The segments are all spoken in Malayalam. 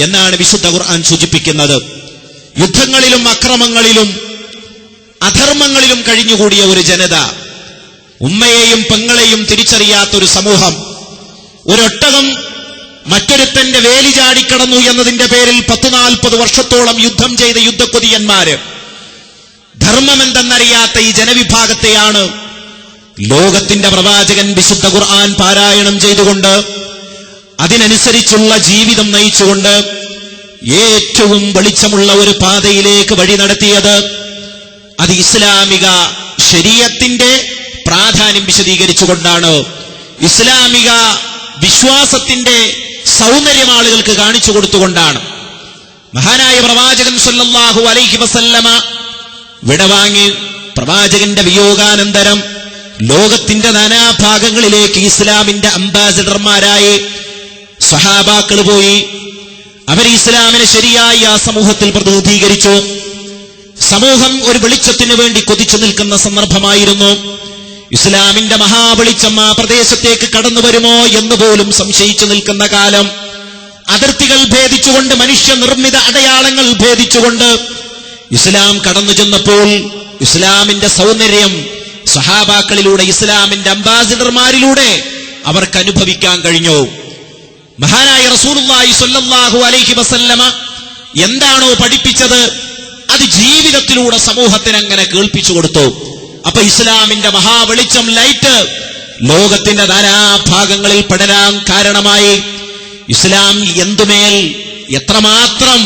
എന്നാണ് വിശുദ്ധ ഖുർആൻ സൂചിപ്പിക്കുന്നത്. യുദ്ധങ്ങളിലും അക്രമങ്ങളിലും അധർമ്മങ്ങളിലും കഴിഞ്ഞുകൂടിയ ഒരു ജനത, ഉമ്മയെയും പെങ്ങളെയും തിരിച്ചറിയാത്ത ഒരു സമൂഹം, ഒരൊട്ടകം മറ്റൊരുത്തന്റെ വേലി ചാടിക്കടന്നു എന്നതിന്റെ പേരിൽ 10-40 വർഷത്തോളം യുദ്ധം ചെയ്ത യുദ്ധക്കൊതിയന്മാര്, ധർമ്മമെന്തെന്നറിയാത്ത ഈ ജനവിഭാഗത്തെയാണ് ലോകത്തിന്റെ പ്രവാചകൻ വിശുദ്ധ ഖുർആൻ പാരായണം ചെയ്തുകൊണ്ട് അതിനനുസരിച്ചുള്ള ജീവിതം നയിച്ചുകൊണ്ട് ഏറ്റവും വെളിച്ചമുള്ള ഒരു പാതയിലേക്ക് വഴി നടത്തിയത്. അത് ഇസ്ലാമിക ശരീഅത്തിന്റെ പ്രാധാന്യം വിശദീകരിച്ചുകൊണ്ടാണ്, ഇസ്ലാമിക വിശ്വാസത്തിന്റെ സൗന്ദര്യം ആളുകൾക്ക് കാണിച്ചു കൊടുത്തുകൊണ്ടാണ്. മഹാനായ പ്രവാചകൻ സല്ലല്ലാഹു അലൈഹി വസല്ലമ വിടവാങ്ങി പ്രവാചകന്റെ വിയോഗാനന്തരം ലോകത്തിന്റെ നാനാഭാഗങ്ങളിലേക്ക് ഇസ്ലാമിന്റെ അംബാസിഡർമാരായി സ്വഹാബാക്കൾ പോയി. അവർ ഇസ്ലാമിനെ ശരിയായി ആ സമൂഹത്തിൽ പ്രതിനിധീകരിച്ചു. സമൂഹം ഒരു വെളിച്ചത്തിനു വേണ്ടി കൊതിച്ചു നിൽക്കുന്ന സന്ദർഭമായിരുന്നു. ഇസ്ലാമിന്റെ മഹാവെളിച്ചം ആ പ്രദേശത്തേക്ക് കടന്നു വരുമോ എന്ന് പോലും സംശയിച്ചു നിൽക്കുന്ന കാലം. അതിർത്തികൾ ഭേദിച്ചുകൊണ്ട്, മനുഷ്യനിർമ്മിത അടയാളങ്ങൾ ഭേദിച്ചുകൊണ്ട് ഇസ്ലാം കടന്നു ചെന്നപ്പോൾ ഇസ്ലാമിന്റെ സൗന്ദര്യം സ്വഹാബാക്കളിലൂടെ, ഇസ്ലാമിന്റെ അംബാസിഡർമാരിലൂടെ അവർക്ക് അനുഭവിക്കാൻ കഴിഞ്ഞു. മഹാനായ റസൂലുള്ളാഹി സ്വല്ലല്ലാഹു അലൈഹി വസല്ലമ എന്താണോ പഠിപ്പിച്ചത് അത് ജീവിതത്തിലൂടെ സമൂഹത്തിന് അങ്ങനെ കേൾപ്പിച്ചു കൊടുത്തു. അപ്പൊ ഇസ്ലാമിന്റെ മഹാവെളിച്ചം, ലൈറ്റ് ലോകത്തിന്റെ നാനാഭാഗങ്ങളിൽ പടരാൻ കാരണമായി. ഇസ്ലാം എന്തുമേൽ എത്രമാത്രം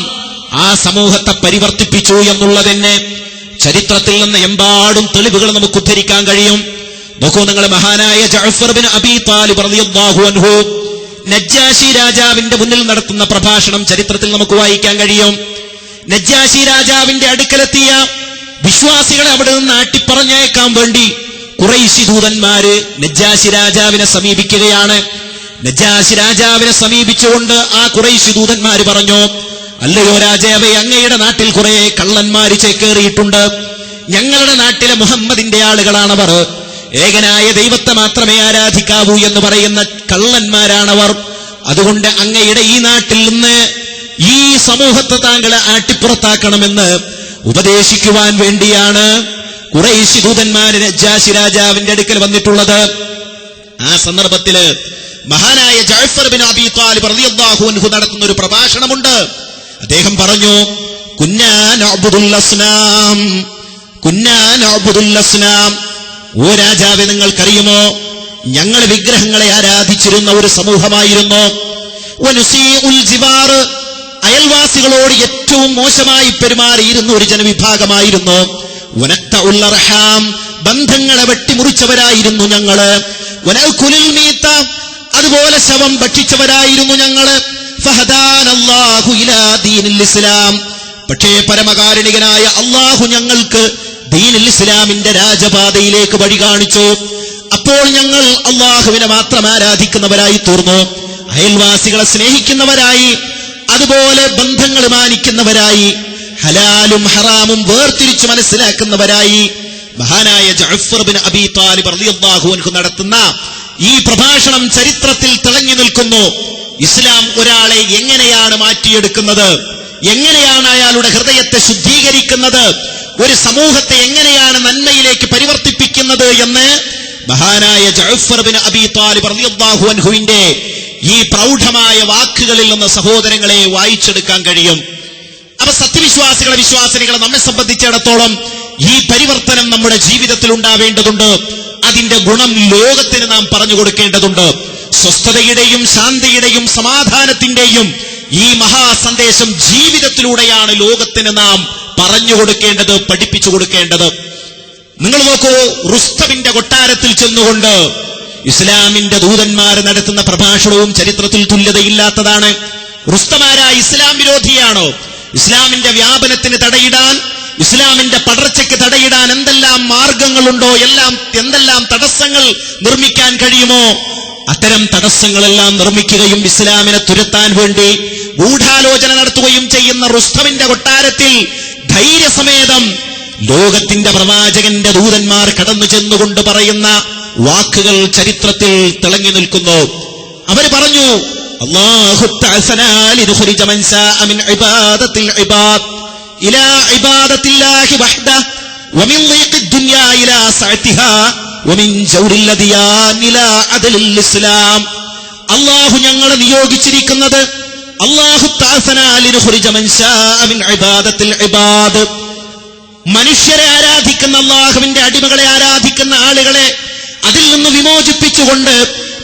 ആ സമൂഹത്തെ പരിവർത്തിപ്പിച്ചു എന്നുള്ളതിന് ചരിത്രത്തിൽ നിന്ന് എമ്പാടും തെളിവുകൾ നമുക്ക് ഉദ്ധരിക്കാൻ കഴിയും. നോക്കൂ നിങ്ങൾ, മഹാനായ ജഅഫർ ബിൻ അബീ താലിബ് റളിയല്ലാഹു അൻഹു നജ്ജാശി രാജാവിന്റെ മുന്നിൽ നടത്തുന്ന പ്രഭാഷണം ചരിത്രത്തിൽ നമുക്ക് വായിക്കാൻ കഴിയും. നജ്ജാശി രാജാവിന്റെ അടുക്കലെത്തിയ വിശ്വാസികളെ അവിടെ നിന്ന് ആട്ടിപ്പറഞ്ഞേക്കാൻ വേണ്ടി ഖുറൈശി ദൂതന്മാര് നജ്ജാശി രാജാവിനെ സമീപിക്കുകയാണ്. നജ്ജാശി രാജാവിനെ സമീപിച്ചുകൊണ്ട് ആ ഖുറൈശി ദൂതന്മാര് പറഞ്ഞു, അല്ലയോ രാജാവേ, അങ്ങയുടെ നാട്ടിൽ കുറെ കള്ളന്മാര് ചേക്കേറിയിട്ടുണ്ട്. ഞങ്ങളുടെ നാട്ടിലെ മുഹമ്മദിന്റെ ആളുകളാണവർ. ഏകനായ ദൈവത്തെ മാത്രമേ ആരാധിക്കാവൂ എന്ന് പറയുന്ന കള്ളന്മാരാണവർ. അതുകൊണ്ട് അങ്ങയുടെ ഈ നാട്ടിൽ നിന്ന് ഈ സമൂഹത്തെ താങ്കളെ ആട്ടിപ്പുറത്താക്കണമെന്ന് ഉപദേശിക്കുവാൻ വേണ്ടിയാണ് ഖുറൈശി ദൂതന്മാര് നജ്ജാശി രാജാവിന്റെ അടുക്കൽ വന്നിട്ടുള്ളത്. ആ സന്ദർഭത്തില് മഹാനായ ജഅഫർ ബിൻ അബീ താലിബ് റളിയല്ലാഹു അൻഹു നടത്തുന്ന ഒരു പ്രഭാഷണമുണ്ട്. അദ്ദേഹം പറഞ്ഞു, കുന്നാ നഅ്ബുദുൽ അസ്നാം, കുന്നാ നഅ്ബുദുൽ അസ്നാം. ഓ രാജാവേ, നിങ്ങൾക്കറിയുമോ, ഞങ്ങൾ വിഗ്രഹങ്ങളെ ആരാധിച്ചിരുന്ന ഒരു സമൂഹമായിരുന്നു. വനുസീഉൽ ജിവാർ, അയൽവാസികളോട് ഏറ്റവും മോശമായി പെരുമാറിയിരുന്ന ഒരു ജനവിഭാഗമായിരുന്നു. വനഖ്തഉൽ അർഹാം, ബന്ധങ്ങളെ വെട്ടിമുറിച്ചവരായിരുന്നു ഞങ്ങള്. വനഅകുലുൽ മീത, അതുപോലെ ശവം ഭക്ഷിച്ചവരായിരുന്നു ഞങ്ങള്. ഫഹദാനല്ലാഹു ഇലാ ദീനിൽ ഇസ്ലാം, പക്ഷേ പരമകാരുണികനായ അല്ലാഹു ഞങ്ങൾക്ക് ദീനുൽ ഇസ്ലാമിന്റെ രാജപാതയിലേക്ക് വഴി കാണിച്ചു. അപ്പോൾ ഞങ്ങൾ അല്ലാഹുവിനെ മാത്രം ആരാധിക്കുന്നവരായി തീർന്നു. അയൽവാസികളെ സ്നേഹിക്കുന്നവരായി, അതുപോലെ ബന്ധങ്ങൾ മാനിക്കുന്നവരായി, ഹലാലും ഹറാമും വേർതിരിച്ചു മനസ്സിലാക്കുന്നവരായി. മഹാനായ ജഅഫർ ബിൻ അബീ താലിബ് റളിയല്ലാഹു അൻഹു നടത്തുന്ന ഈ പ്രഭാഷണം ചരിത്രത്തിൽ തിളങ്ങി നിൽക്കുന്നു. ഇസ്ലാം ഒരാളെ എങ്ങനെയാണ് മാറ്റിയെടുക്കുന്നത്, എങ്ങനെയാണ് അയാളുടെ ഹൃദയത്തെ ശുദ്ധീകരിക്കുന്നത്, ഒരു സമൂഹത്തെ എങ്ങനെയാണ് നന്മയിലേക്ക് പരിവർത്തിപ്പിക്കുന്നത് എന്ന് മഹാനായ ജഅഫർ ബിൻ അബീ താലിബ് റളിയല്ലാഹു അൻഹുവിന്റെ ഈ പ്രൗഢമായ വാക്കുകളിൽ നിന്ന് സഹോദരങ്ങളെ വായിച്ചെടുക്കാൻ കഴിയും. അപ്പൊ സത്യവിശ്വാസികളെ, വിശ്വാസിനികളെ നമ്മെ സംബന്ധിച്ചിടത്തോളം ഈ പരിവർത്തനം നമ്മുടെ ജീവിതത്തിൽ ഉണ്ടാവേണ്ടതുണ്ട്. അതിന്റെ ഗുണം ലോകത്തിന് നാം പറഞ്ഞു കൊടുക്കേണ്ടതുണ്ട്. സ്വസ്ഥതയുടെയും ശാന്തിയുടെയും സമാധാനത്തിന്റെയും ഈ മഹാസന്ദേശം ജീവിതത്തിലൂടെയാണ് ലോകത്തിന് നാം പറഞ്ഞു കൊടുക്കേണ്ടത്, പഠിപ്പിച്ചു കൊടുക്കേണ്ടത്. നിങ്ങൾ നോക്കൂ, റുസ്തമിന്റെ കൊട്ടാരത്തിൽ ചെന്നുകൊണ്ട് ഇസ്ലാമിന്റെ ദൂതന്മാർ നടത്തുന്ന പ്രഭാഷണവും ചരിത്രത്തിൽ തുല്യതയില്ലാത്തതാണ്. റുസ്തമാരായ ഇസ്ലാം വിരോധിയാണോ? ഇസ്ലാമിന്റെ വ്യാപനത്തിന് തടയിടാൻ, ഇസ്ലാമിന്റെ പടർച്ചയ്ക്ക് തടയിടാൻ എന്തെല്ലാം മാർഗങ്ങളുണ്ടോ, എന്തെല്ലാം തടസ്സങ്ങൾ നിർമ്മിക്കാൻ കഴിയുമോ അത്തരം തടസ്സങ്ങളെല്ലാം നിർമ്മിക്കുകയും ഇസ്ലാമിനെ തുരത്താൻ വേണ്ടി ഗൂഢാലോചന നടത്തുകയും ചെയ്യുന്ന റുസ്തമിന്റെ കൊട്ടാരത്തിൽ ധൈര്യസമേതം ലോകത്തിന്റെ പ്രവാചകന്റെ ദൂതന്മാർ കടന്നു ചെന്നുകൊണ്ട് പറയുന്ന വാക്കുകൾ ചരിത്രത്തിൽ തിളങ്ങി നിൽക്കുന്നു. അവർ പറഞ്ഞു, അല്ലാഹു തഅസനാ ലിനുഖ്രിജ മൻ ശാഅ മിൻ ഇബാദത്തിൽ ഇബാദ് ഇലാ ഇബാദത്തില്ലാഹി വഹ്ദഹു വമിൻ ളീഖിദ് ദുനിയാ ഇലാ സഅതിഹാ വമിൻ ജൗരിൽ അദിയാൻ ഇലാ അദലിൽ ഇസ്ലാം. അല്ലാഹു ഞങ്ങളെ നിയോഗിച്ചിരിക്കുന്നത് അല്ലാഹു തഅസനാ ലിനുഖ്രിജ മൻ ശാഅ മിൻ ഇബാദത്തിൽ ഇബാദ്, മനുഷ്യരെ ആരാധിക്കുന്ന അല്ലാഹുവിന്റെ അടിമകളെ ആരാധിക്കുന്ന ആളുകളെ അതിൽ നിന്ന് വിമോചിപ്പിച്ചുകൊണ്ട്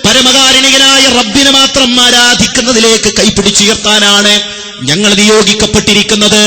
പരമകാരുണികനായ റബ്ബിനെ മാത്രം ആരാധിക്കുന്നതിലേക്ക് കൈപിടിച്ചുയർത്താനാണ് ഞങ്ങൾ നിയോഗിക്കപ്പെട്ടിരിക്കുന്നത്.